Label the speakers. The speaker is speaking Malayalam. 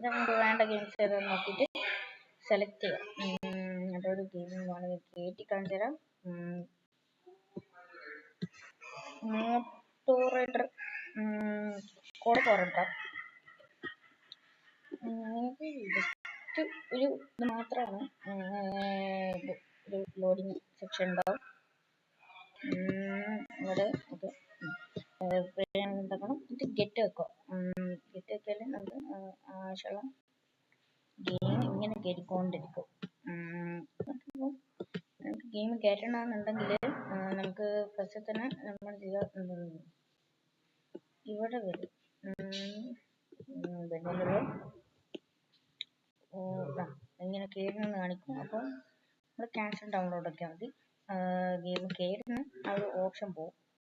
Speaker 1: നമുക്ക് വേണ്ട ഗെയിംസ് ഏതാണെന്ന് നോക്കിയിട്ട് സെലക്ട് ചെയ്യാം. അതൊരു ഗെയിമിംഗ് വേണമെങ്കിൽ കയറ്റി കാണിച്ചു തരാം. മോട്ടോ റൈഡർ കോഡ് പോരട്ടോ. ജസ്റ്റ് ഒരു ഇത് മാത്രമാണ്. ഒരു ലോഡിങ് സെക്ഷൻ ഉണ്ടാവും. ഇവിടെ ഓക്കെ എന്താക്കണം ഇത് ഗെറ്റ് വെക്കുക. ഗെറ്റ് വെച്ചാൽ നമുക്ക് ആവശ്യമുള്ള ഗെയിം ഇങ്ങനെ കയറിക്കൊണ്ടിരിക്കും. നമുക്ക് ഗെയിം കയറ്റണമെന്നുണ്ടെങ്കിൽ നമുക്ക് ഫസ്റ്റ് തന്നെ നമ്മൾ ചെയ്യുക ഇവിടെ വരും. ഇങ്ങനെ കയറുന്നെന്ന് കാണിക്കും. അപ്പോൾ നമ്മൾ ക്യാൻസൽ ഡൗൺലോഡ് ആക്കിയാൽ മതി. ഗെയിം കയറുന്ന ആ ഒരു ഓപ്ഷൻ പോകും.